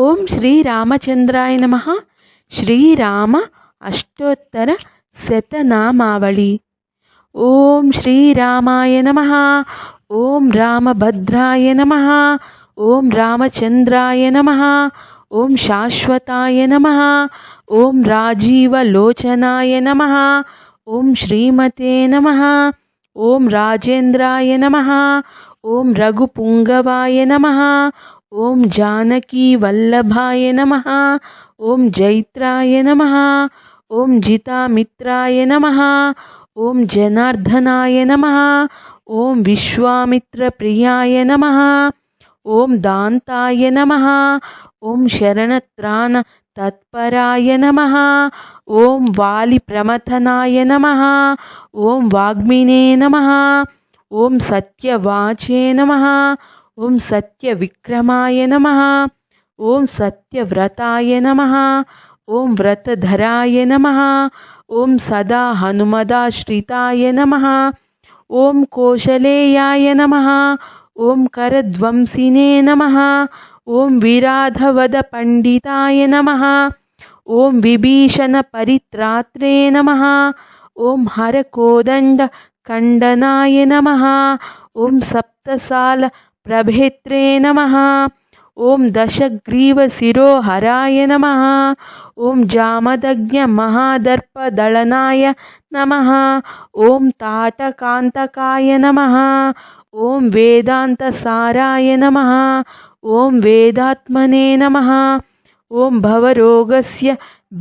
ఓం శ్రీ రామచంద్రాయ నమః. శ్రీరామ అష్టోత్తర శతనామావళి. ఓం శ్రీరామాయ నమః. ఓం రామభద్రాయ నమః. ఓం రామచంద్రాయ నమః. ఓం శాశ్వతాయ నమః. ఓం రాజీవలోచనాయ నమః. ఓం శ్రీమతే నమః. ఓం రాజేంద్రాయ నమః. ఓం రఘుపుంగవాయ నమః. ఓం జానకీ వల్లభాయ నమః. ఓం జైత్రాయ నమః. ఓం జితామిత్రాయ నమః. ఓం జనార్దనాయ నమః. ఓం విశ్వామిత్ర ప్రియాయ నమః. ఓం దాంతాయ నమః. ఓం శరణత్రాణ తత్పరాయ నమః. ఓం వాలి ప్రమథనాయ నమః. ఓం వాగ్మినే నమః. ఓం సత్యవాచే నమః. ఓం సత్యవిక్రమాయ నమః. ఓం సత్యవ్రతాయ నమః. ఓం వ్రతధరాయ నమః. ఓం సదా హనుమదాశ్రితాయ నమః. ఓం కోశలేయాయ నమః. ఓం కరధ్వంసినే నమః. ఓం విరాధవద పండితాయ నమః. ఓం విభీషణ పరిత్రాత్రే నమః. ఓం హరకోదండ ఖండనాయ నమః. ఓం సప్తసాల ప్రభేత్రే నమః. ఓం దశగ్రీవ శిరోహరాయ నమః. ఓం జామదగ్ఞ మహాదర్పదళనాయ నమః. ఓం తాటకాంతకాయ నమః. ఓం వేదాంత సారాయ నమః. ఓం వేదాత్మనే నమః. ఓం భవరోగస్య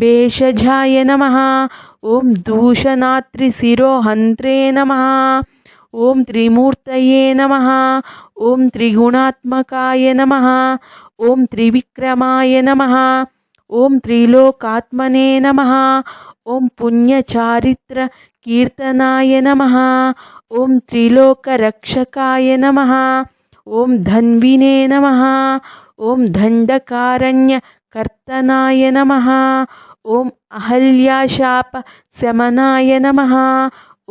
భేషజాయ నమః. ఓం దూషణాత్రిశిరోహంత్రే నమః. ఓం త్రిమూర్తయే నమః. ఓం త్రిగుణాత్మకాయ నమః. ఓం త్రివిక్రమాయ నమః. ఓం త్రిలోకాత్మనే నమః. ఓం పుణ్యచారిత్ర కీర్తనాయ నమః. ఓం త్రిలోకరక్షకాయ నమః. ఓం ధన్వినే నమః. ఓం దండకారణ్య కర్తనాయ నమః. ఓం అహల్యాశాప శమనాయ నమః.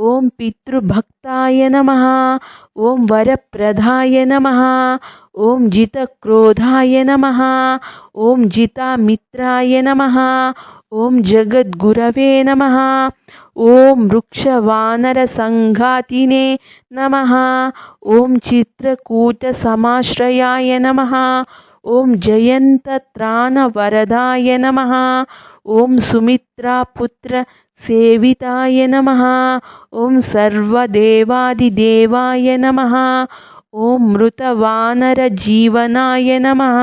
ఓం పితృభక్తాయ నమః. ఓం వరప్రదాయ నమః. ఓం జితక్రోధాయ నమః. ఓం జితామిత్రాయ నమః. ఓం జగద్గురవే నమః. ఓం వృక్షవానర సంఘాతినే నమః. ఓం చిత్రకూట సమాశ్రయాయ నమః. ఓం జయంతత్రాణవరదాయ నమః. ఓం సుమిత్రాపుత్ర సేవితాయ నమః. ఓం సర్వదేవాదిదేవాయ నమః. ఓం మృతవానర జీవనాయ నమః.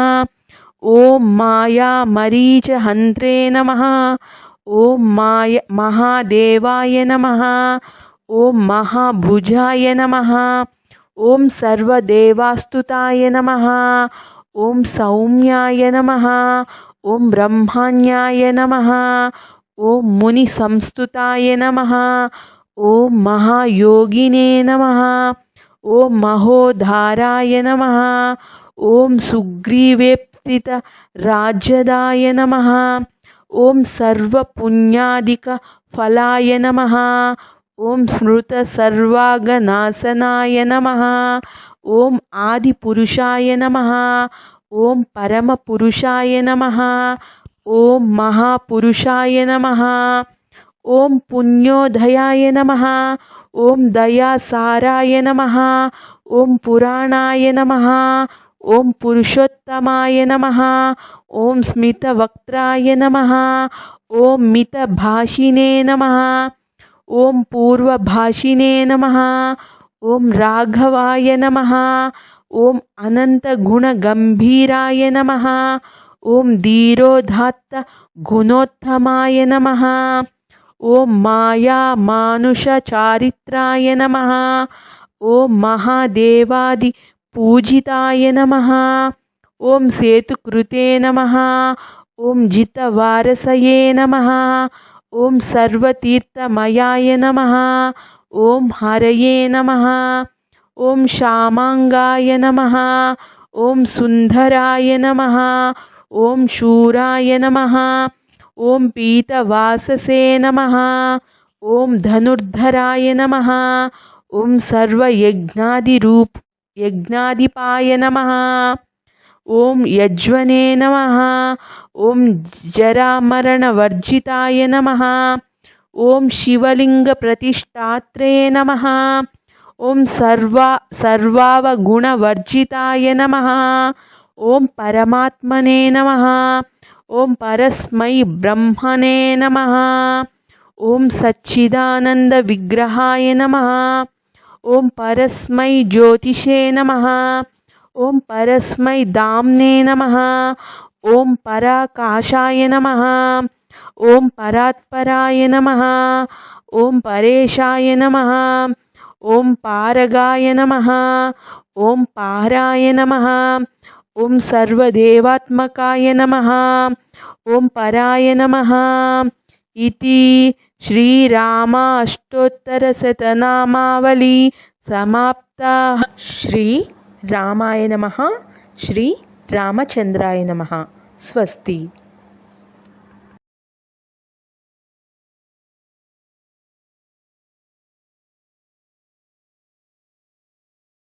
ఓం మాయామరీచహంత్రే నమః. ఓం మహాదేవాయ నమః. ఓం మహాభుజాయ నమః. ఓం సర్వదేవాస్తుతాయ నమః. ఓం సౌమ్యాయ నమః. ఓం బ్రహ్మణ్యాయ నమః. ఓం ముని సంస్తుతాయ నమః. ఓం మహాయోగినే నమః. ఓం మహోధారాయ నమః. ఓం సుగ్రీవేప్సిత రాజ్యదాయ నమః. ఓం సర్వపుణ్యాదిక ఫలాయ నమః. ఓం స్మృత సర్వాగనాశనాయ నమః. ఓం ఆదిపురుషాయ నమః. ఓం పరమపురుషాయ నమః. ఓం మహాపురుషాయ నమః. ఓం పుణ్యోదయాయ నమః. ఓం దయాసారాయ నమః. ఓం పురాణాయ నమః. ఓం పురుషోత్తమాయ నమః. ఓం స్మితవక్త్రాయ నమః. ఓం మితభాషినే నమః. ఓం పూర్వభాషినే నమః. ఓం రాఘవాయ నమః. ఓం అనంతగుణగంభీరాయ నమః. ఓం ధీరోదాత్త గుణోత్తమాయ నమః. ఓం మాయా మానుష చారిత్రాయ నమః. ఓం మహాదేవాది పూజితాయ నమః. ఓం సేతుకృతే నమః. ఓం జితవారసయే నమః. ఓం సర్వతీర్థమయాయ నమః. ఓం హరయే నమః. ఓం శ్యామాంగాయ నమః. ఓం సుందరాయ నమః. ఓం శూరాయ నమః. ఓం పీతవాససే నమః. ఓం ధనుర్ధరాయ నమః. ఓం సర్వయజ్ఞాదిపాయ నమః. ॐ यज्वने नमः। ॐ जरामरणवर्जिताय नमः। ॐ शिवलिङ्गप्रतिष्ठात्रे नमः। ॐ सर्वावगुणवर्जिताय नमः। ॐ परमात्मने नमः। ॐ परस्मै ब्रह्मणे नमः। ॐ सच्चिदानन्दविग्रहाय नमः। ॐ परस्मै ज्योतिषे नमः। ॐ परस्मै दाम्ने नमः। ॐ पराकाशाय नमः। ॐ परात्पराय नमः। ॐ परेशाय नमः। ॐ पारगाय नमः। ॐ पाराय नमः। ॐ सर्वदेवात्मकाय नमः। ॐ पराय नमः। इति श्रीरामाष्टोत्तरशतनामावली समाप्ता। श्री रामाय नमः। श्री रामचंद्राय नमः। स्वस्ति।